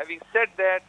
Having said that,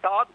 7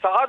7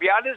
42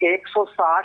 160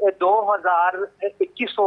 2100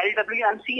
LWMC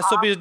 SOP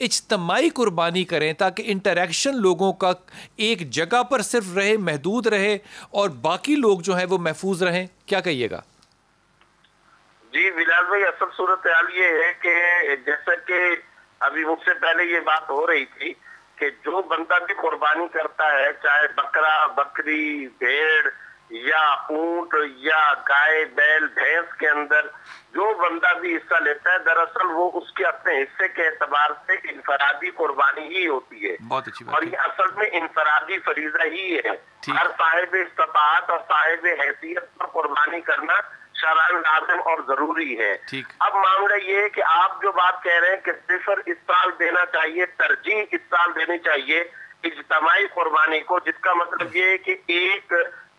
اجتماعی قربانی کریں تاکہ انٹریکشن لوگوں کا ایک جگہ پر صرف رہے, محدود رہے, اور باقی لوگ جو ہیں وہ محفوظ رہیں؟ کیا کہیے گا؟ جی بلال بھائی، اصل صورتحال یہ ہے کہ جیسا کہ ابھی مجھ سے پہلے یہ بات ہو رہی تھی کہ جو بندہ بھی قربانی کرتا ہے، چاہے بکرا، بکری، بھیڑ یا اونٹ یا گائے، بیل، بھینس کے اندر جو بندہ بھی حصہ لیتا ہے، دراصل وہ اس کے اپنے حصے کے اعتبار سے انفرادی قربانی ہی ہوتی ہے. بہت اچھی بات. اور یہ اصل میں انفرادی فریضہ ہی ہے. ہر صاحب استطاعت اور صاحب حیثیت پر قربانی کرنا شرعاً لازم اور ضروری ہے. اب معاملہ یہ ہے کہ آپ جو بات کہہ رہے ہیں کہ صفر اس سال دینا چاہیے، ترجیح اس سال دینی چاہیے اجتماعی قربانی کو، جس کا مطلب یہ ہے کہ ایک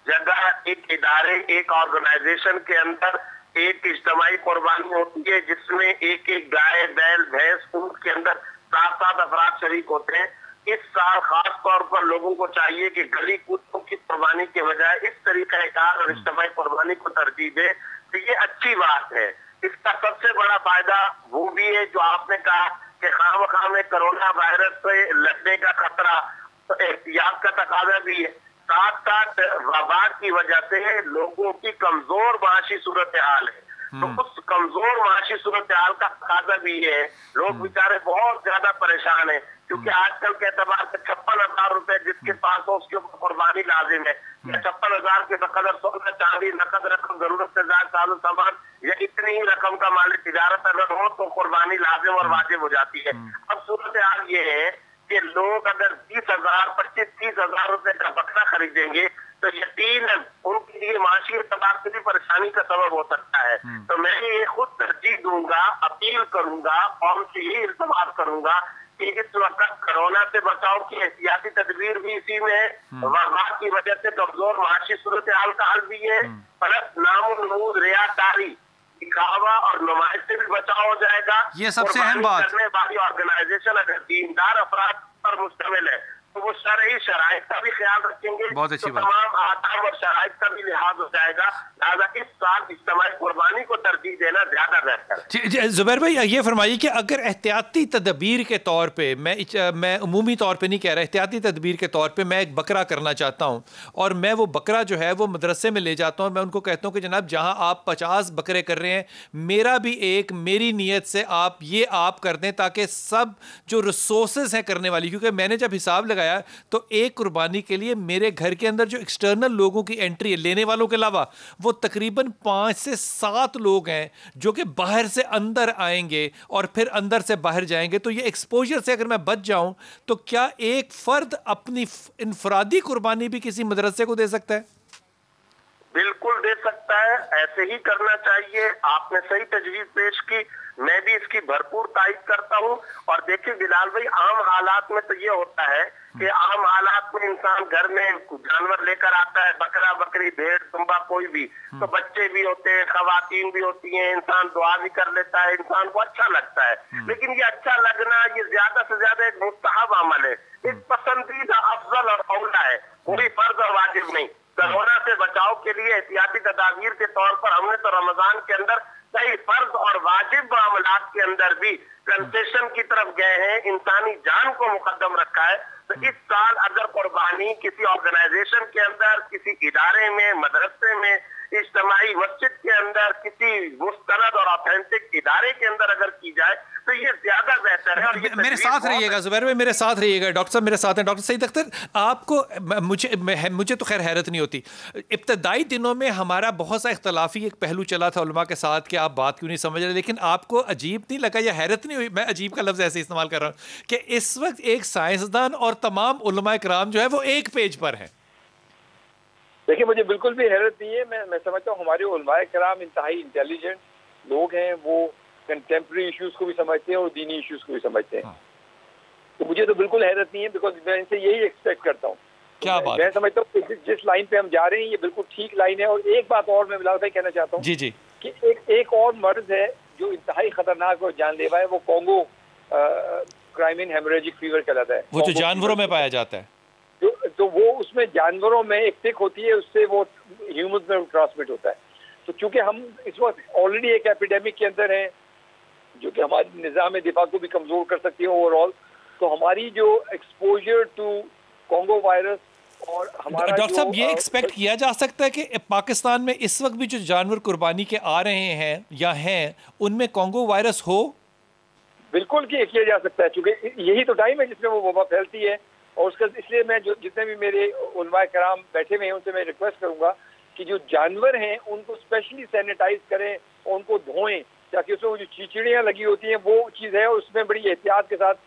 جگہ، ایک ادارے، ایک آرگنائزیشن کے اندر ایک اجتماعی قربانی ہوتی ہے جس میں ایک ایک گائے، بیل، بھینس، اونٹ کے اندر 7 افراد شریک ہوتے ہیں. اس سال خاص طور پر لوگوں کو چاہیے کہ گلی کتوں کی قربانی کے بجائے اس طریقہ کار اور اجتماعی قربانی کو ترجیح دے. تو یہ اچھی بات ہے. اس کا سب سے بڑا فائدہ وہ بھی ہے جو آپ نے کہا کہ خواہ مخواہ میں کرونا وائرس سے لڑنے کا خطرہ، تو احتیاط کا تقاضا بھی ہے. ساتھ ساتھ وبا کی وجہ سے لوگوں کی کمزور معاشی صورتحال ہے، تو اس کمزور معاشی صورتحال کا تقاضا بھی ہے. لوگ بیچارے بہت زیادہ پریشان ہیں کیونکہ آج کل کے اعتبار سے 56,000 روپے جس کے پاس ہو اس کے اوپر قربانی لازم ہے. 56,000 کے بقدر سونا، چاندی، نقد رقم، ضرورت سے زیادہ ساز و سامان یا اتنی ہی رقم کا مال تجارت اگر ہو تو قربانی لازم اور واجب ہو جاتی ہے. اب صورتحال یہ ہے کہ لوگ اگر 20,000، 25-30,000 روپے کا بکرا خریدیں گے تو یقیناً ان کے لیے معاشی اعتبار سے بھی پریشانی کا سبب ہو سکتا ہے. تو میں یہ خود ترجیح دوں گا، اپیل کروں گا، قوم سے یہ التماس کروں گا کہ اس وقت کرونا سے بچاؤ کی احتیاطی تدبیر بھی اسی میں ہے، وبا کی وجہ سے کمزور معاشی صورتحال کا حل بھی ہے، پلس نام و نمود، ریاکاری، دکھاوا اور نمائش سے بھی بچاؤ ہو جائے گا. یہ سب سے اہم بات. کرنے والی آرگنائزیشن اگر دیندار افراد پر مشتمل ہے تو وہ شرعی شرائط کا بھی خیال رکھیں گے. بہت اچھی بات. تمام آداب اور شرائط کا بھی لحاظ ہو جائے گا. لہٰذا اس سال اجتماعی قربانی کو ترجیح دینا زیادہ بہتر ہے. زبیر بھائی یہ فرمائیے کہ اگر احتیاطی تدبیر کے طور پہ، میں عمومی طور پہ نہیں کہہ رہا، احتیاطی تدبیر کے طور پہ میں ایک بکرا کرنا چاہتا ہوں اور میں وہ بکرا جو ہے وہ مدرسے میں لے جاتا ہوں، میں ان کو کہتا ہوں کہ جناب جہاں آپ 50 بکرے کر رہے ہیں، میرا بھی ایک، میری نیت سے آپ کر دیں تاکہ سب جو ریسورسز ہیں کرنے والی، کیونکہ میں نے جب حساب لگایا تو ایک قربانی کے لیے میرے گھر کے اندر جو ایکسٹرنل لوگوں کی انٹری ہے، لینے والوں کے علاوہ، وہ تقریباً 5 سے 7 لوگ ہیں جو کہ باہر سے اندر آئیں گے اور پھر اندر سے باہر جائیں گے. تو یہ ایکسپوجر سے اگر میں بچ جاؤں تو کیا ایک فرد اپنی انفرادی قربانی بھی کسی مدرسے کو دے سکتا ہے؟ بالکل دے سکتا ہے، ایسے ہی کرنا چاہیے. آپ نے صحیح تجویز پیش کی، میں بھی اس کی بھرپور تائید کرتا ہوں. اور دیکھیں بلال بھائی، عام حالات میں تو یہ ہوتا ہے کہ عام حالات میں انسان گھر میں جانور لے کر آتا ہے، بکرا، بکری، بھیڑ، دمبا، کوئی بھی، تو بچے بھی ہوتے ہیں، خواتین بھی ہوتی ہیں، انسان دعا بھی کر لیتا ہے، انسان کو اچھا لگتا ہے. لیکن یہ اچھا لگنا یہ زیادہ سے زیادہ ایک مستحب عمل ہے، ایک پسندیدہ، افضل اور اولا ہے، کوئی فرض اور واجب نہیں. کورونا سے بچاؤ کے لیے احتیاطی تدابیر کے طور پر ہم نے تو رمضان کے اندر کئی فرض اور واجب معاملات کے اندر بھی کنسیشن کی طرف گئے ہیں، انسانی جان کو مقدم رکھا ہے. تو اس سال اگر قربانی کسی آرگنائزیشن کے اندر، کسی ادارے میں، مدرسے میں، اجتماعی مسجد کے اندر، کسی مستند اور آتھینٹک ادارے کے اندر اگر کی جائے تو یہ زیادہ بہتر ہے. اور یہ میرے ساتھ رہیے گا زبیر بھائی، میرے ساتھ رہیے گا. ڈاکٹر صاحب میرے ساتھ ہیں. ڈاکٹر سعید اختر، آپ کو مجھے تو خیر حیرت نہیں ہوتی، ابتدائی دنوں میں ہمارا بہت سا اختلافی ایک پہلو چلا تھا علماء کے ساتھ کہ آپ بات کیوں نہیں سمجھ رہے، لیکن آپ کو عجیب نہیں لگا یا حیرت نہیں ہوئی، میں عجیب کا لفظ ایسے استعمال کر رہا ہوں، کہ اس وقت ایک سائنسدان اور تمام علماء کرام جو ہے وہ ایک پیج پر ہیں؟ دیکھیں مجھے بالکل بھی حیرت نہیں ہے. میں سمجھتا ہوں ہمارے علماء کرام انتہائی انٹیلیجنٹ لوگ ہیں، وہ کنٹمپرری ایشوز کو بھی سمجھتے ہیں اور دینی ایشوز کو بھی سمجھتے ہیں. تو مجھے تو بالکل حیرت نہیں ہے، بیکاز میں ان سے یہی ایکسپیکٹ کرتا ہوں. کیا بات، میں سمجھتا ہوں کہ جس لائن پہ ہم جا رہے ہیں یہ بالکل ٹھیک لائن ہے. اور ایک بات اور میں بلال بھائی کہنا چاہتا ہوں جی کہ ایک اور مرض ہے جو انتہائی خطرناک اور جان لیوا ہے، وہ کانگو کرائمین ہیموریجک فیور کہلاتا ہے، وہ جو جانوروں میں پایا جاتا ہے. تو وہ اس میں جانوروں میں ایک ٹک ہوتی ہے، اس سے وہ ہیومنز میں ٹرانسمٹ ہوتا ہے. تو چونکہ ہم اس وقت آلریڈی ایک ایپیڈیمک کے اندر ہیں، جو کہ ہماری نظام دفاع کو بھی کمزور کر سکتی ہے اوور آل. تو ہماری جو ایکسپوجر ٹو کانگو وائرس اور ہمارا ڈاکٹر صاحب یہ ایکسپیکٹ کیا جا سکتا ہے کہ پاکستان میں اس وقت بھی جو جانور قربانی کے آ رہے ہیں یا ہیں ان میں کانگو وائرس ہو؟ بالکل کیا جا سکتا ہے، چونکہ یہی تو ٹائم ہے جس میں وہ وبا پھیلتی ہے. اور اس لیے میں جتنے بھی میرے علماء کرام بیٹھے ہوئے ہیں ان سے میں ریکویسٹ کروں گا کہ جو جانور ہیں ان کو اسپیشلی سینیٹائز کریں اور ان کو دھوئیں، تاکہ اس میں جو چیچڑیاں لگی ہوتی ہیں وہ چیز ہے، اور اس میں بڑی احتیاط کے ساتھ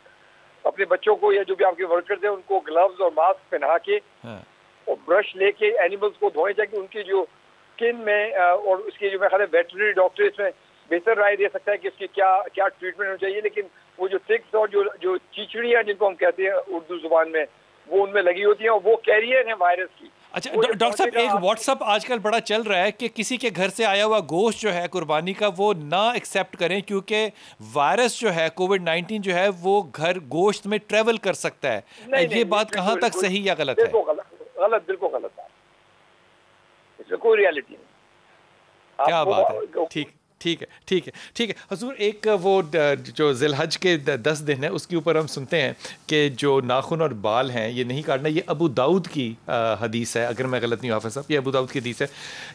اپنے بچوں کو یا جو بھی آپ کے ورکرز ہیں ان کو گلوز اور ماسک پہنا کے اور برش لے کے اینیملز کو دھوئیں، تاکہ ان کی جو اسکن میں اور اس کی جو میں خیال ہے ویٹرنری ڈاکٹر اس میں بہتر رائے دے سکتا ہے کہ اس کی کیا ٹریٹمنٹ ہونا چاہیے. لیکن وہ جو ٹکس اور جو چیچڑیاں جن کو ہم کہتے ہیں اردو زبان میں، وہ ان میں لگی ہوتی ہیں اور وہ کیریئر ہیں وائرس کی. اچھا ڈاکٹر صاحب، ایک واٹس اپ آج کل بڑا چل رہا ہے کہ کسی کے گھر سے آیا ہوا گوشت جو ہے قربانی کا وہ نہ ایکسیپٹ کریں، کیونکہ وائرس جو ہے کووڈ-19 جو ہے وہ گھر گوشت میں ٹریول کر سکتا ہے. یہ بات کہاں تک صحیح یا غلط ہے؟ غلط، بالکل غلط ہے، اس میں کوئی ریالٹی نہیں. کیا بات ہے، ٹھیک ہے حضور. ایک وہ جو ذی الحج کے 10 دن ہے اس کے اوپر ہم سنتے ہیں کہ جو ناخن اور بال ہیں یہ نہیں کاٹنا. یہ ابو داؤد کی حدیث ہے، اگر میں غلط نہیں حافظ صاحب، یہ ابو داؤد کی حدیث ہے.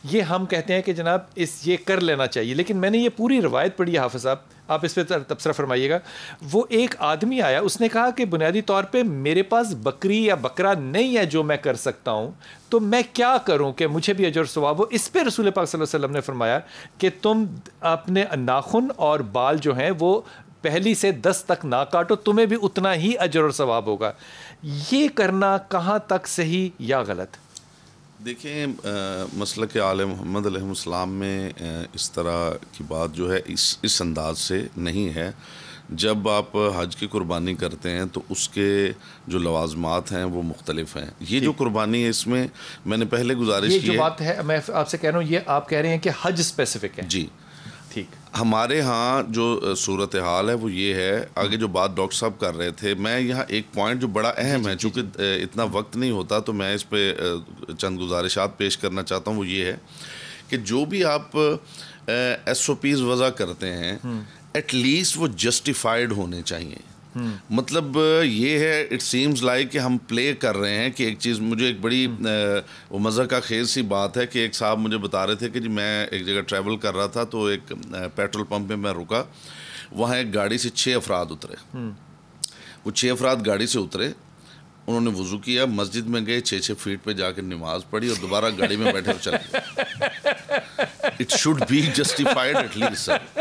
یہ ہم کہتے ہیں کہ جناب یہ کر لینا چاہیے، لیکن میں نے یہ پوری روایت پڑھی ہے حافظ صاحب، آپ اس پہ تبصرہ فرمائیے گا. وہ ایک آدمی آیا، اس نے کہا کہ بنیادی طور پہ میرے پاس بکری یا بکرا نہیں ہے جو میں کر سکتا ہوں، تو میں کیا کروں کہ مجھے بھی اجر و ثواب ہو. اس پہ رسول پاک صلی اللہ علیہ وسلم نے فرمایا کہ تم اپنے ناخن اور بال جو ہیں وہ 1 سے 10 تک نہ کاٹو، تمہیں بھی اتنا ہی اجر اور ثواب ہوگا. یہ کرنا کہاں تک صحیح یا غلط؟ دیکھیں، مسلک آل محمد علیہ السلام میں اس طرح کی بات جو ہے اس انداز سے نہیں ہے. جب آپ حج کی قربانی کرتے ہیں تو اس کے جو لوازمات ہیں وہ مختلف ہیں. یہ جو قربانی ہے اس میں میں نے پہلے گزارش کی ہے، یہ جو بات ہے میں آپ سے کہہ رہا ہوں، یہ آپ کہہ رہے ہیں کہ حج اسپیسیفک ہے. جی ٹھیک. ہمارے ہاں جو صورتحال ہے وہ یہ ہے. آگے جو بات ڈاکٹر صاحب کر رہے تھے، میں یہاں ایک پوائنٹ جو بڑا اہم ہے، چونکہ اتنا وقت نہیں ہوتا تو میں اس پہ چند گزارشات پیش کرنا چاہتا ہوں. وہ یہ ہے کہ جو بھی آپ SOPs وضع کرتے ہیں ایٹ لیسٹ وہ جسٹیفائڈ ہونے چاہیے. مطلب یہ ہے، اٹ سیمز لائک کہ ہم پلے کر رہے ہیں کہ ایک چیز. مجھے ایک بڑی وہ مزہ کا خیز سی بات ہے کہ ایک صاحب مجھے بتا رہے تھے کہ جی میں ایک جگہ ٹریول کر رہا تھا تو ایک پیٹرول پمپ میں رکا، وہاں ایک گاڑی سے 6 افراد اترے. وہ 6 افراد گاڑی سے اترے، انہوں نے وضو کیا، مسجد میں گئے، 6 فیٹ پہ جا کے نماز پڑھی اور دوبارہ گاڑی میں بیٹھے اور چل گئے. It should be justified at least.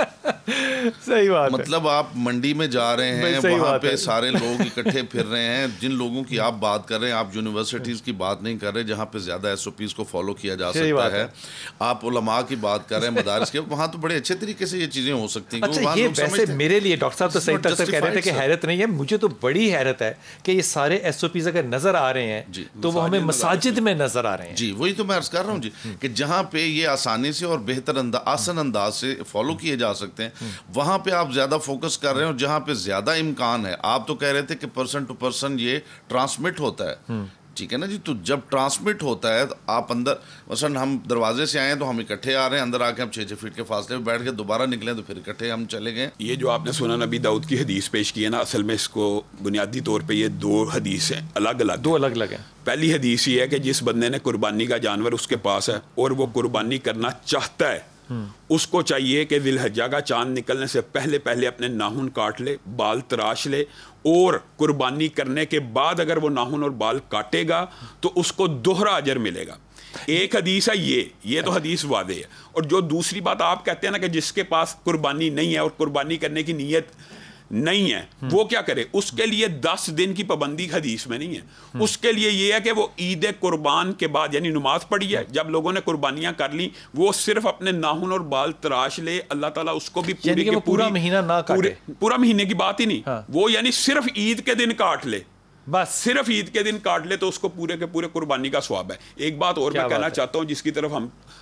صحیح بات. مطلب آپ منڈی میں جا رہے ہیں، وہاں پہ سارے لوگ اکٹھے پھر رہے ہیں. جن لوگوں کی آپ بات کر رہے ہیں، آپ یونیورسٹیز کی بات نہیں کر رہے جہاں پہ زیادہ SOPs کو فالو کیا جا سکتا ہے. آپ علماء کی بات کر رہے ہیں، مدارس کے، وہاں تو بڑے اچھے طریقے سے یہ چیزیں ہو سکتی ہیں. اچھا، یہ ویسے میرے لیے ڈاکٹر صاحب تو صحیح تک کہہ رہے تھے کہ حیرت نہیں ہے، مجھے تو بڑی حیرت ہے کہ یہ سارے SOPs اگر نظر آ رہے ہیں تو وہ ہمیں مساجد میں نظر آ رہے ہیں. جی وہی تو میں عرض کر رہا ہوں جی، کہ جہاں پہ یہ آسانی سے اور بہتر آسان انداز سے فالو کیے جا سکتے ہیں وہاں پہ آپ زیادہ فوکس کر رہے ہیں. اور جہاں پہ زیادہ امکان ہے، آپ تو کہہ رہے تھے کہ پرسن ٹو پرسن یہ ٹرانسمٹ ہوتا ہے، ٹھیک ہے نا جی. تو جب ٹرانسمٹ ہوتا ہے تو آپ اندر، مثلا ہم دروازے سے آئے ہیں تو ہم اکٹھے آ رہے ہیں، اندر آ کے ہم 6 فیٹ کے فاصلے پہ بیٹھ کے دوبارہ نکلیں تو پھر اکٹھے ہم چلے گئے. یہ جو آپ نے سنا نبی داؤد کی حدیث پیش کی ہے نا، اصل میں اس کو بنیادی طور پہ یہ 2 حدیث ہیں، دو الگ الگ ہیں. پہلی حدیث یہ ہے کہ جس بندے نے قربانی کا جانور اس کے پاس ہے اور وہ قربانی کرنا چاہتا ہے، اس کو چاہیے کہ ذی الحجہ کا چاند نکلنے سے پہلے اپنے ناخن کاٹ لے، بال تراش لے، اور قربانی کرنے کے بعد اگر وہ ناخن اور بال کاٹے گا تو اس کو دوہرا اجر ملے گا. ایک حدیث ہے یہ تو حدیث واضح ہے. اور جو دوسری بات آپ کہتے ہیں نا کہ جس کے پاس قربانی نہیں ہے اور قربانی کرنے کی نیت نہیں ہے، وہ کیا کرے؟ اس کے لیے 10 دن کی پابندی حدیث میں نہیں ہے. اس کے لیے یہ ہے کہ وہ عید قربان کے بعد یعنی نماز پڑھی ہے، جب لوگوں نے قربانیاں کر لی، وہ صرف اپنے ناخن اور بال تراش لے، اللہ تعالیٰ اس کو بھی پورا مہینہ نہ کاٹے. پورا مہینے کی بات ہی نہیں، وہ یعنی صرف عید کے دن کاٹ لے، بس صرف عید کے دن کاٹ لے تو اس کو پورے کے پورے قربانی کا ثواب ہے. ایک بات اور میں کہنا چاہتا ہوں جس کی طرف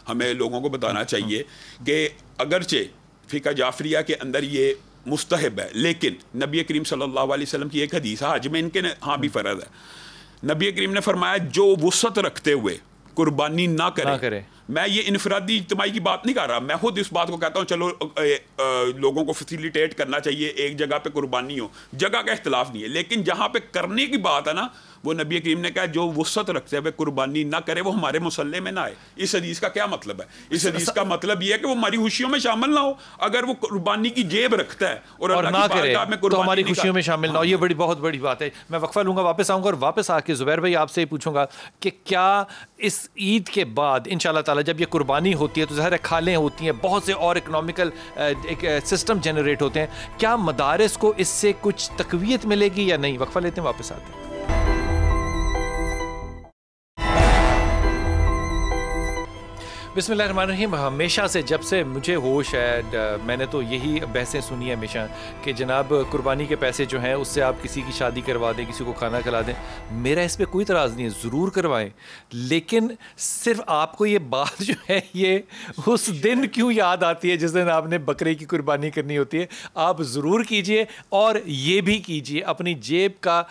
ہمیں لوگوں کو بتانا چاہیے کہ اگرچہ فقہ جعفریہ کے اندر یہ مستحب ہے، لیکن نبی کریم صلی اللہ علیہ وسلم کی ایک حدیث ہے، حج میں ان کے ہاں بھی فرض ہے. نبی کریم نے فرمایا جو وسعت رکھتے ہوئے قربانی نہ کرے میں یہ انفرادی اجتماعی کی بات نہیں کر رہا, میں خود اس بات کو کہتا ہوں چلو لوگوں کو فیسیلیٹیٹ کرنا چاہیے, ایک جگہ پہ قربانی ہو, جگہ کا اختلاف نہیں ہے, لیکن جہاں پہ کرنے کی بات ہے نا, وہ نبی کریم نے کہا جو وسعت رکھتے ہوئے قربانی نہ کرے وہ ہمارے مسلح میں نہ آئے. اس حدیث کا کیا مطلب ہے؟ اس حدیث کا مطلب یہ ہے کہ وہ ہماری خوشیوں میں شامل نہ ہو. اگر وہ قربانی کی جیب رکھتا ہے اور اللہ نہ کی کرے بارگاہ میں تو ہماری قربانی خوشیوں میں شامل نہ ہو, یہ بڑی بہت بڑی بات ہے. میں وقفہ لوں گا, واپس آؤں گا, اور واپس آ کے زبیر بھائی آپ سے پوچھوں گا کہ کیا اس عید کے بعد انشاءاللہ تعالیٰ جب یہ قربانی ہوتی ہے تو ظاہر ہے کھالیں ہوتی ہیں, بہت سے اور اکنامیکل ایک سسٹم جنریٹ ہوتے ہیں, کیا مدارس کو اس سے کچھ تقویت ملے گی یا نہیں؟ وقفہ لیتے ہیں, واپس آتے ہیں. بسم اللہ الرحمن الرحیم. ہمیشہ سے جب سے مجھے ہوش ہے میں نے تو یہی بحثیں سنی ہیں ہمیشہ کہ جناب قربانی کے پیسے جو ہیں اس سے آپ کسی کی شادی کروا دیں, کسی کو کھانا کھلا دیں. میرا اس پہ کوئی اعتراض نہیں ہے, ضرور کروائیں, لیکن صرف آپ کو یہ بات جو ہے یہ اس دن کیوں یاد آتی ہے جس دن آپ نے بکرے کی قربانی کرنی ہوتی ہے؟ آپ ضرور کیجئے, اور یہ بھی کیجئے اپنی جیب کا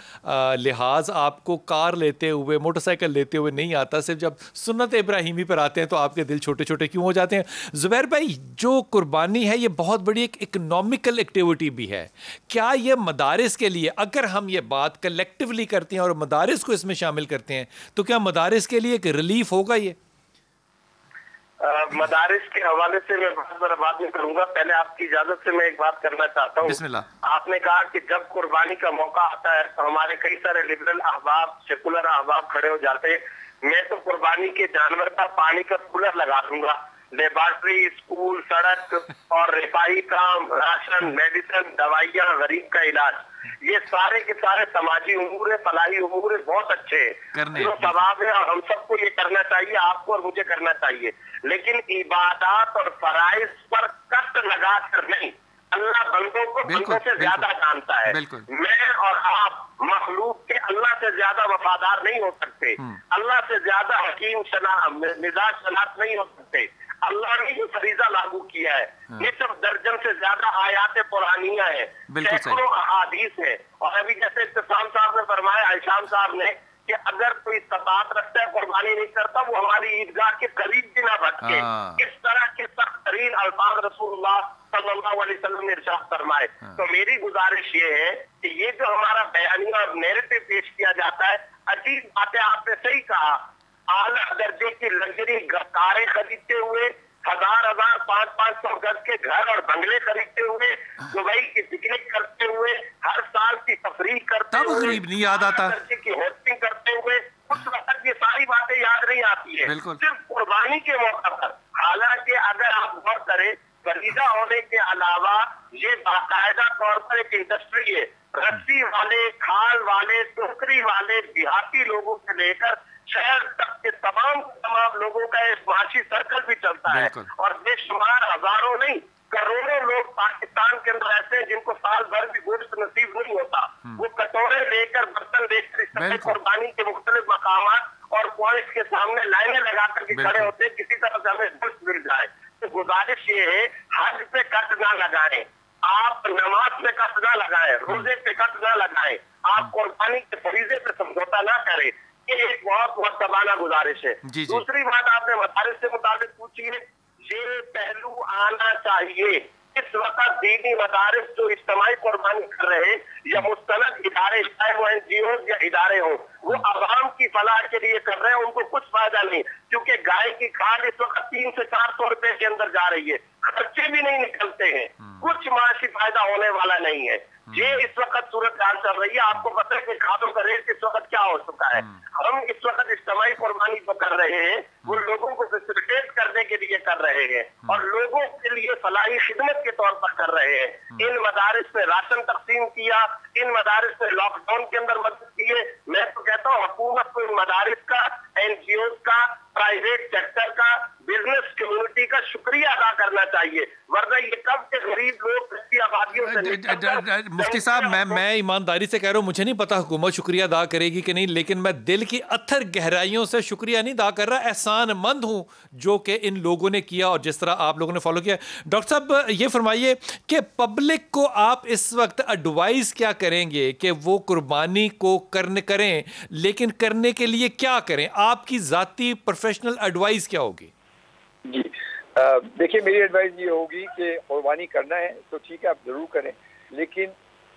لحاظ آپ کو کار لیتے ہوئے, موٹر سائیکل لیتے ہوئے نہیں آتا, صرف جب سنت ابراہیمی پر آتے ہیں تو آپ کے دل چھوٹے چھوٹے کیوں ہو جاتے ہیں؟ زبیر بھائی, جو قربانی ہے یہ بہت بڑی ایک اکنامیکل ایکٹیویٹی بھی ہے, کیا یہ مدارس کے لیے, اگر ہم یہ بات کلیکٹیولی کرتے ہیں اور مدارس کو اس میں شامل کرتے ہیں, تو کیا مدارس کے لیے ایک ریلیف ہوگا؟ یہ مدارس کے حوالے سے میں بہت بڑا بات نہیں کروں گا. پہلے آپ کی اجازت سے میں ایک بات کرنا چاہتا ہوں. بسم اللہ. آپ نے کہا کہ جب قربانی کا موقع آتا ہے تو ہمارے کئی سارے لبرل احباب, سیکولر احباب کھڑے ہو جاتے ہیں. میں تو قربانی کے جانور کا پانی کا کولر لگا دوں گا. لیبارٹری, اسکول, سڑک اور رفاہی کام, راشن, میڈیسن, دوائیاں, غریب کا علاج, یہ سارے کے سارے سماجی امور, فلاحی امور بہت اچھے ہیں, جو ثواب ہے, اور ہم سب کو یہ کرنا چاہیے, آپ کو اور مجھے کرنا چاہیے. لیکن عبادات اور فرائض پر کٹ لگا کر نہیں. اللہ بندوں کو بندوں سے زیادہ جانتا ہے. میں اور آپ مخلوق کے اللہ سے زیادہ وفادار نہیں ہو سکتے, اللہ سے زیادہ حکیم مزاج شناخت نہیں ہو سکتے. اللہ نے جو فریضہ لاگو کیا ہے یہ صرف درجن سے زیادہ آیات قرآنیہ ہیں, سینکڑوں احادیث ہیں. اور ابھی جیسے ابتسام صاحب نے فرمایا, عائشام صاحب نے, کہ اگر کوئی استطاعت رکھتا ہے قربانی نہیں کرتا وہ ہماری عیدگاہ کے قریب بھی نہ بھٹکے. اس طرح کے سخت ترین الفاظ رسول اللہ صلی اللہ علیہ وسلم نے ارشاد فرمائے. تو میری گزارش یہ ہے کہ یہ جو ہمارا بیانیہ اور نیریٹو پیش کیا جاتا ہے, عجیب باتیں آپ نے صحیح کہا, اعلیٰ درجے کی لگژری کاریں خریدتے ہوئے, 1000 500 گز کے گھر اور بنگلے خریدتے ہوئے, دبئی کی پکنک کرتے ہوئے, ہر سال کی تفریح کرتے ہوئے, غریب نہیں یاد آتا, کی ہوسٹنگ کرتے ہوئے, اس وقت یہ ساری باتیں یاد نہیں آتی ہے, صرف قربانی کے موقع پر. حالانکہ اگر آپ غور کریں, فریضہ ہونے کے علاوہ یہ باقاعدہ طور پر ایک انڈسٹری ہے. رسی والے, کھال والے, ٹوکری والے, دیہاتی لوگوں سے لے کر شہر تک کے تمام لوگوں کا ایک معاشی سرکل بھی چلتا ہے, اور بے شمار ہزاروں نہیں کروڑوں لوگ پاکستان کے اندر ایسے ہیں جن کو سال بھر بھی گوشت نصیب نہیں ہوتا. وہ کٹورے لے کر, برتن لے کر قربانی کے مختلف مقامات اور پوائنٹس کے سامنے لائنیں لگا کر کے کھڑے ہوتے ہیں کسی طرح سے ہمیں گوشت مل جائے. تو گزارش یہ ہے, حج پہ کٹ نہ لگائیں, آپ نماز پہ کٹ نہ لگائیں, روزے پہ کٹ نہ لگائیں, آپ قربانی کے فریضے پہ سمجھوتا نہ کریں. یہ ایک بہت مؤدبانہ گزارش ہے. دوسری بات آپ نے مدارس سے متعلق پوچھی ہے, یہ پہلو آنا چاہیے. اس وقت دینی مدارس جو اجتماعی قربانی کر رہے ہیں یا مستند ادارے, چاہے وہ NGOs یا ادارے ہوں, وہ عوام کی فلاح کے لیے کر رہے ہیں, ان کو کچھ فائدہ نہیں, کیونکہ گائے کی کھال اس وقت 300 سے 400 روپے کے اندر جا رہی ہے, خرچے بھی نہیں نکلتے ہیں, کچھ معاشی فائدہ ہونے والا نہیں ہے. یہ اس وقت صورتحال چل رہی ہے. آپ کو پتہ ہے کہ کھادوں کا ریٹ اس وقت کیا ہو چکا ہے. ہم اس وقت اجتماعی قربانی جو کر رہے ہیں وہ لوگوں کو فیسیلیٹیٹ کرنے کے لیے کر رہے ہیں اور لوگوں کے لیے فلاحی خدمت کے طور پر کر رہے ہیں. ان مدارس میں راشن تقسیم کیا, ان مدارس میں لاک ڈاؤن کے اندر مدد کیے. میں تو کہتا ہوں حکومت کو ان مدارس کا, NGOs کا, پرائیویٹ سیکٹر کا, بزنس کمیونٹی کا شکریہ ادا کرنا چاہیے, ورنہ یہ کب کے غریب لوگ کسی آبادیوں سے. مفتی صاحب, میں ایمانداری سے کہہ رہا ہوں, مجھے نہیں پتا حکومت شکریہ ادا کرے گی کہ نہیں, لیکن میں دل کی اتھر گہرائیوں سے شکریہ نہیں ادا کر رہا, احسان مند ہوں جو کہ ان لوگوں نے کیا اور جس طرح آپ لوگوں نے فالو کیا. ڈاکٹر صاحب یہ فرمائیے کہ پبلک کو آپ اس وقت ایڈوائز کیا کریں گے کہ وہ قربانی کو کریں, لیکن کرنے کے لیے کیا کریں؟ آپ کی ذاتی پروفیشنل ایڈوائز کیا ہوگی؟ جی دیکھیے میری ایڈوائز یہ ہوگی کہ قربانی کرنا ہے تو ٹھیک ہے آپ ضرور کریں، لیکن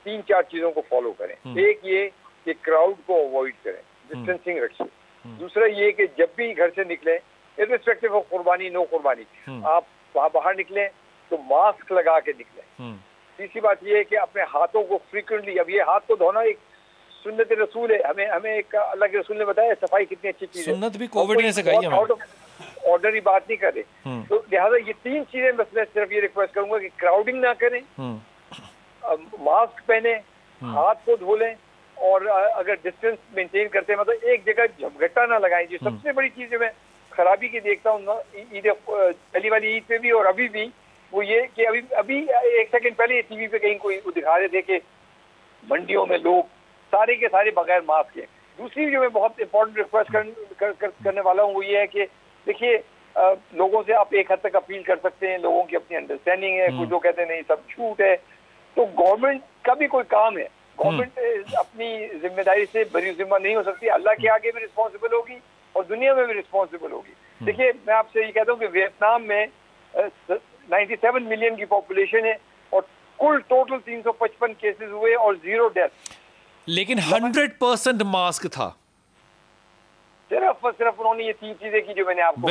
3-4 چیزوں کو فالو کریں. ایک یہ کہ کراؤڈ کو اوائڈ کریں، ڈسٹینسنگ رکھیں. دوسرا یہ کہ جب بھی گھر سے نکلیں ارسپیکٹو آف قربانی نو قربانی آپ باہر نکلیں تو ماسک لگا کے نکلیں. تیسری بات یہ ہے کہ اپنے ہاتھوں کو فریکوینٹلی، اب یہ ہاتھ کو دھونا ایک سنت رسول ہے، ہمیں ایک اللہ کے رسول نے بتایا صفائی کتنی اچھی چیز ہے، سنت بھی کووڈ نے سکھائی ہے. آرڈر ہی بات نہیں کر رہے، تو لہٰذا یہ 3 چیزیں بس میں صرف یہ ریکویسٹ کروں گا کہ کراؤڈنگ نہ کریں، ماسک پہنیں، ہاتھ کو دھو لیں، اور اگر ڈسٹینس مینٹین کرتے ہیں مطلب ایک جگہ جھمگٹا نہ لگائیں. جو سب سے بڑی چیز جو میں خرابی کی دیکھتا ہوں نا عید پہلی والی عید پہ بھی اور ابھی بھی، وہ یہ کہ ابھی 1 سیکنڈ پہلے ٹی وی پہ کہیں کوئی دکھا رہے تھے کہ منڈیوں میں لوگ سارے کے سارے بغیر ماسک ہیں. دوسری جو میں بہت امپورٹنٹ ریکویسٹ کرنے والا ہوں وہ یہ ہے کہ دیکھیے لوگوں سے آپ ایک حد تک اپیل کر سکتے ہیں، لوگوں کی اپنی انڈرسٹینڈنگ ہے، کچھ لوگ کہتے ہیں نہیں سب جھوٹ ہے، تو گورنمنٹ کا بھی کوئی کام ہے، گورنمنٹ اپنی ذمہ داری سے بری ذمہ نہیں ہو سکتی، اللہ کے آگے بھی رسپانسبل ہوگی اور دنیا میں بھی رسپانسبل ہوگی. دیکھیے میں آپ سے یہ کہتا ہوں کہ ویتنام میں 97 ملین کی پاپولیشن ہے اور کل ٹوٹل 355 کیسز ہوئے اور 0 ڈیتھ، لیکن 100% ماسک تھا. صرف انہوں نے یہ 3 چیزیں کی جو میں نے آپ کو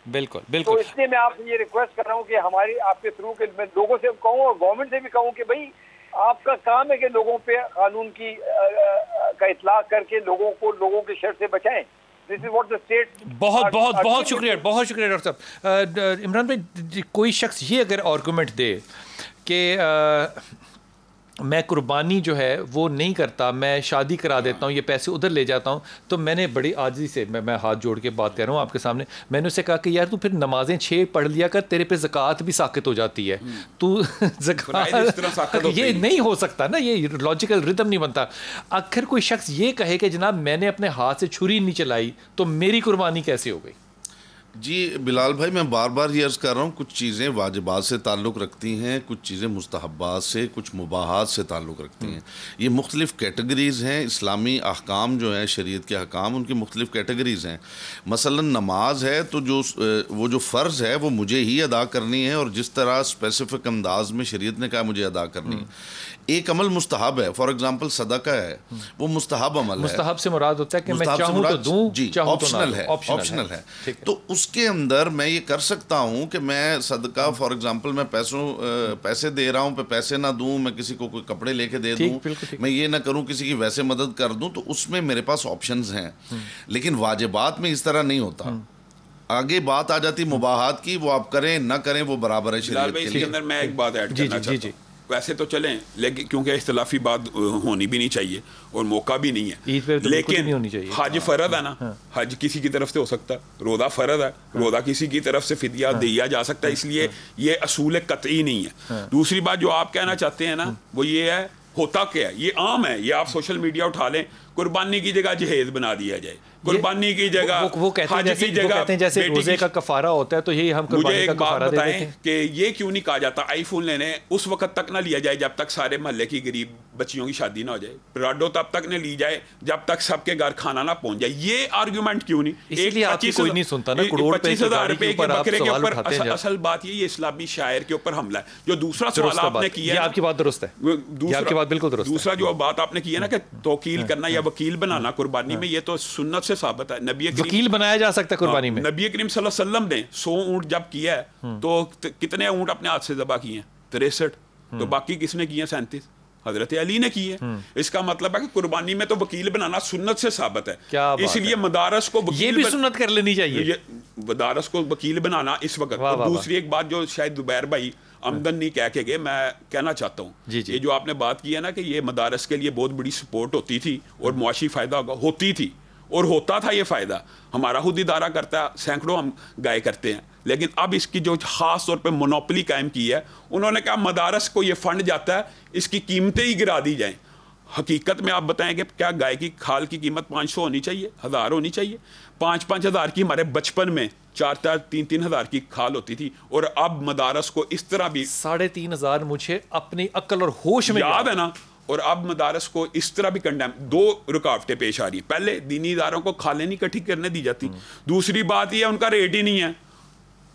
بالکل. تو اس لیے میں آپ سے یہ ریکویسٹ کر رہا ہوں کہ ہماری آپ کے تھرو کہ میں لوگوں سے کہوں اور گورنمنٹ سے بھی کہوں کہ بھائی آپ کا کام ہے کہ لوگوں پہ قانون کا اطلاق کر کے لوگوں کے شر سے بچائیں. This is what the state بہت شکریہ ڈاکٹر صاحب. عمران بھائی کوئی شخص یہ اگر آرگومنٹ دے کہ میں قربانی جو ہے وہ نہیں کرتا، میں شادی کرا دیتا ہوں، یہ پیسے ادھر لے جاتا ہوں، تو میں نے بڑی عاجزی سے میں ہاتھ جوڑ کے بات کر رہا ہوں آپ کے سامنے، میں نے اس سے کہا کہ یار تو پھر نمازیں 6 پڑھ لیا کر، تیرے پہ زکوٰۃ بھی ساقط ہو جاتی ہے، تو زکوٰۃ یہ نہیں ہو سکتا نا، یہ لاجیکل ردم نہیں بنتا. اگر کوئی شخص یہ کہے کہ جناب میں نے اپنے ہاتھ سے چھری نہیں چلائی تو میری قربانی کیسے ہو گئی؟ جی بلال بھائی میں بار بار یہ عرض کر رہا ہوں کچھ چیزیں واجبات سے تعلق رکھتی ہیں، کچھ چیزیں مستحبات سے، کچھ مباحات سے تعلق رکھتی ہیں. یہ مختلف کیٹیگریز ہیں. اسلامی احکام جو ہیں، شریعت کے احکام، ان کی مختلف کیٹیگریز ہیں. مثلا نماز ہے تو وہ جو فرض ہے وہ مجھے ہی ادا کرنی ہے اور جس طرح اسپیسیفک انداز میں شریعت نے کہا مجھے ادا کرنی ہے. ایک عمل مستحب ہے، فار ایگزامپل صدقہ ہے، وہ مستحب عمل ہے. مستحب سے مراد ہوتا ہے کہ میں چاہوں تو دوں، جی آپشنل ہے. تو اس کے اندر میں یہ کر سکتا ہوں کہ میں صدقہ فار ایگزامپل میں پیسے دے رہا ہوں، پہ پیسے نہ دوں، میں کسی کو کوئی کپڑے لے کے دے دوں، میں یہ نہ کروں کسی کی ویسے مدد کر دوں، تو اس میں میرے پاس آپشنز ہیں. لیکن واجبات میں اس طرح نہیں ہوتا. آگے بات آ جاتی مباحات کی، وہ آپ کریں نہ کریں وہ برابر ہے شریعت کے لیے. میں ایک بات ایڈ کرنا چاہتا ہوں. ویسے تو چلیں لیکن کیونکہ اختلافی بات ہونی بھی نہیں چاہیے اور موقع بھی نہیں ہے، لیکن حج فرض ہے نا، حج کسی کی طرف سے ہو سکتا ہے، روزہ فرض ہے، روزہ کسی کی طرف سے فدیہ دیا جا سکتا ہے، اس لیے یہ اصول قطعی نہیں ہے. دوسری بات جو آپ کہنا چاہتے ہیں نا وہ یہ ہے، ہوتا کیا ہے، یہ عام ہے، یہ آپ سوشل میڈیا اٹھا لیں، قربانی کی جگہ جہیز بنا دیا جائے، قربانی کی جگہ حج کی جگہ جیسے روزے کا کفارہ ہوتا ہے، تو یہی ہم قربانی کا کفارہ دے دیتے ہیں. کہ یہ کیوں نہیں کہا جاتا آئی فون لینے اس وقت تک نہ لیا جائے جب تک سارے محلے کی غریب بچیوں کی شادی نہ ہو جائے، راڈو تب تک نہ لی جائے جب تک سب کے گھر کھانا نہ پہنچ جائے. یہ آرگومنٹ کیوں نہیں؟ اس لیے آپ کی کوئی نہیں سنتا نا، کروڑ روپے کی گاڑی کے اوپر آپ سوال اٹھاتے ہیں. اصل بات یہ اسلامی شاعر کے اوپر حملہ ہے. جو دوسرا سوال آپ نے کیا ہے، آپ کی بات درست ہے، آپ کی بات بالکل درست ہے. دوسرا جو بات آپ نے کی ہے نا کہ توکیل کرنا یا وکیل بنانا قربانی میں، یہ تو سنت سے ثابت ہے. نبی وکیل بنایا جا سکتا ہے قربانی میں. نبی کریم صلی اللہ علیہ وسلم نے 100 اونٹ جب کیا ہے تو کتنے اونٹ اپنے ہاتھ سے ذبح کیے ہیں؟ 63. تو باقی کس نے کیے ہیں؟ 37. حضرت علی نے کی ہے. اس کا مطلب ہے کہ قربانی میں تو وکیل بنانا سنت سے ثابت ہے. اس لیے مدارس کو یہ بھی سنت کر لینی چاہیے، مدارس کو وکیل بنانا اس وقت. دوسری ایک بات جو شاید زبیر بھائی آمدن نہیں کہہ کے گئے، میں کہنا چاہتا ہوں، یہ جو آپ نے بات کی ہے نا کہ یہ مدارس کے لیے بہت بڑی سپورٹ ہوتی تھی اور معاشی فائدہ ہوتی تھی اور ہوتا تھا. یہ فائدہ ہمارا خود ادارہ کرتا ہے، سینکڑوں ہم گائے کرتے ہیں. لیکن اب اس کی جو خاص طور پہ مونوپلی قائم کی ہے، انہوں نے کہا مدارس کو یہ فنڈ جاتا ہے، اس کی قیمتیں ہی گرا دی جائیں. حقیقت میں آپ بتائیں کہ کیا گائے کی کھال کی قیمت 500 ہونی چاہیے، 1000 ہونی چاہیے؟ 5-5 ہزار کی ہمارے بچپن میں 4-4 3-3 ہزار کی کھال ہوتی تھی. اور اب مدارس کو اس طرح بھی 3,500 مجھے اپنی عقل اور ہوش میں یاد ہے نا. اور اب مدارس کو اس طرح بھی کنڈیم. 2 رکاوٹیں پیش آ رہی ہیں. پہلے دینی اداروں کو کھالیں نہیں اکٹھی کرنے دی جاتی. دوسری بات یہ ان کا ریٹ ہی نہیں ہے.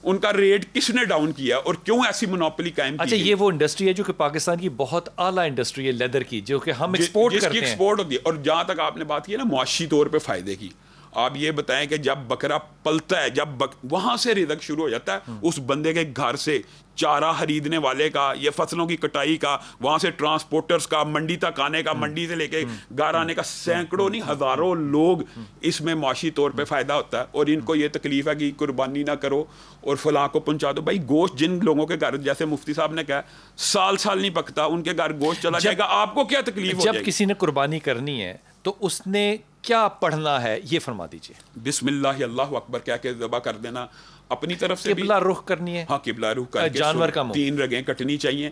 ان کا ریٹ کس نے ڈاؤن کیا اور کیوں ایسی مونوپولی قائم کی؟ اچھا یہ وہ انڈسٹری ہے جو کہ پاکستان کی بہت اعلیٰ انڈسٹری ہے لیدر کی، جو کہ ہم ایکسپورٹ کرتے ہیں، جس کی ایکسپورٹ ہوتی ہے. اور جہاں تک آپ نے بات کی نا معاشی طور پہ فائدے کی، آپ یہ بتائیں کہ جب بکرا پلتا ہے، جب وہاں سے رزق شروع ہو جاتا ہے، اس بندے کے گھر سے چارہ خریدنے والے کا، یہ فصلوں کی کٹائی کا، وہاں سے ٹرانسپورٹرز کا، منڈی تک آنے کا، منڈی سے لے کے گھر آنے کا، سینکڑوں نہیں ہزاروں لوگ اس میں معاشی طور پہ فائدہ ہوتا ہے. اور ان کو یہ تکلیف ہے کہ قربانی نہ کرو اور فلاں کو پہنچا دو. بھائی گوشت جن لوگوں کے گھر، جیسے مفتی صاحب نے کہا سال نہیں پکتا، ان کے گھر گوشت چلا جائے گا، آپ کو کیا تکلیف ہو جائے گی؟ جب کسی نے قربانی کرنی ہے تو اس نے کیا پڑھنا ہے یہ فرما دیجئے. بسم اللہ اللہ اکبر کہہ کے ذبح کر دینا، اپنی طرف سے قبلہ رخ کرنی ہے، ہاں قبلہ رخ کر کے جانور کا منہ 3 رگیں کٹنی چاہیے.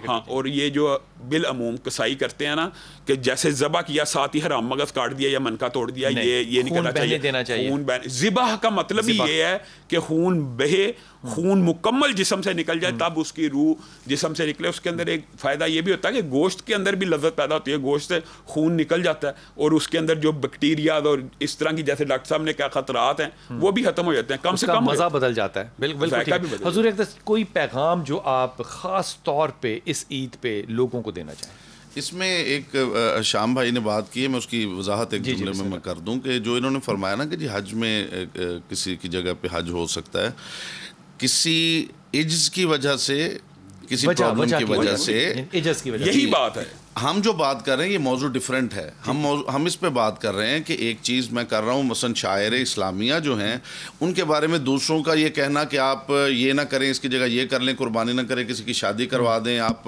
ہاں اور یہ جو بالعموم کسائی کرتے ہیں نا کہ جیسے ذبح کیا ساتھ ہی حرام مغز کاٹ دیا یا منکا توڑ دیا، یہ نہیں کرنا چاہیے. خون بہنے، ذبح کا مطلب ہی یہ ہے کہ خون بہے، خون مکمل جسم سے نکل جائے، تب اس کی روح جسم سے نکلے. اس کے اندر ایک فائدہ یہ بھی ہوتا ہے کہ گوشت کے اندر بھی لذت پیدا ہوتی ہے، گوشت سے خون نکل جاتا ہے اور اس کے اندر جو بیکٹیریا اور اس طرح کی جیسے ڈاکٹر صاحب نے کیا خطرات ہیں وہ بھی ختم ہو جاتے ہیں، کم سے کم مزہ بدل جاتا ہے. بالکل. حضور اقدس کوئی پیغام جو آپ خاص طور پہ اس عید پہ لوگوں کو دینا چاہیں؟ اس میں ایک شام بھائی نے بات کی ہے، میں اس کی وضاحت ایک جملے میں کر دوں کہ جو انہوں نے فرمایا نا کہ جی حج میں کسی کی جگہ پہ حج ہو سکتا ہے کسی عجز کی وجہ سے، کسی پرابلم کی وجہ سے، یہی بات ہے. ہم جو بات کر رہے ہیں یہ موضوع ڈیفرنٹ ہے. ہم اس پہ بات کر رہے ہیں کہ ایک چیز میں کر رہا ہوں مثلا شاعر اسلامیہ جو ہیں ان کے بارے میں دوسروں کا یہ کہنا کہ آپ یہ نہ کریں، اس کی جگہ یہ کر لیں، قربانی نہ کریں، کسی کی شادی کروا دیں، آپ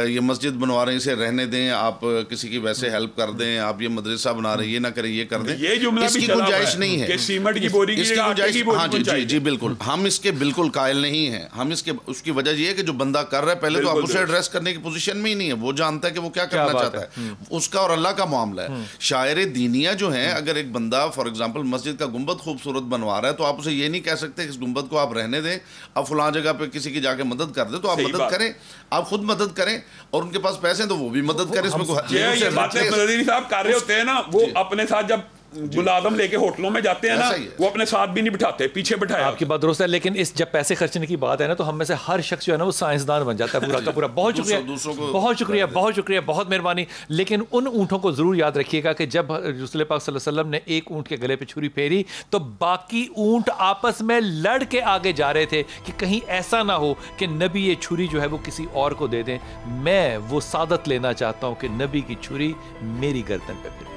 یہ مسجد بنوا رہے ہیں اسے رہنے دیں، آپ کسی کی ویسے ہیلپ کر دیں، آپ یہ مدرسہ بنا رہے ہیں یہ نہ کریں یہ کر دیں، اس کی گنجائش نہیں ہے. اس کی گنجائش، ہاں جی بالکل، ہم اس کے بالکل قائل نہیں ہیں. ہم اس کی وجہ یہ ہے کہ جو بندہ کر رہا ہے پہلے تو آپ اسے ایڈریس کرنے کی پوزیشن میں ہی نہیں ہے. وہ جانتا ہے کہ وہ کیا کرنا چاہتا ہے، اس کا اور اللہ کا معاملہ ہے. شاعر دینیہ جو ہیں، اگر ایک بندہ فار ایگزامپل مسجد کا گنبد خوبصورت بنوا رہا ہے تو آپ اسے یہ نہیں کہہ سکتے کہ اس گنبد کو آپ رہنے دیں، اب فلاں جگہ پہ کسی کی جا کے مدد کر دیں. تو آپ مدد کریں، آپ خود مدد کریں، اور ان کے پاس پیسے ہیں تو وہ بھی مدد کریں. اس میں یہ باتیں مدنی صاحب کر رہے ہوتے ہیں نا، وہ اپنے ساتھ جب ملازم لے کے ہوٹلوں میں جاتے ہیں نا وہ اپنے ساتھ بھی نہیں بٹھاتے، پیچھے بٹھایا. آپ کی بات درست ہے، لیکن اس جب پیسے خرچنے کی بات ہے نا تو ہم میں سے ہر شخص جو ہے نا وہ سائنسدان بن جاتا ہے پورا کا پورا. بہت شکریہ، بہت شکریہ، بہت شکریہ، بہت مہربانی. لیکن ان اونٹوں کو ضرور یاد رکھیے گا کہ جب رسول پاک صلی اللہ علیہ وسلم نے ایک اونٹ کے گلے پہ چھری پھیری تو باقی اونٹ آپس میں لڑ کے آگے جا رہے تھے کہ کہیں ایسا نہ ہو کہ نبی یہ چھری جو ہے وہ کسی اور کو دے دیں. میں وہ سعادت لینا چاہتا ہوں کہ نبی کی چھری میری گردن پہ پھرے.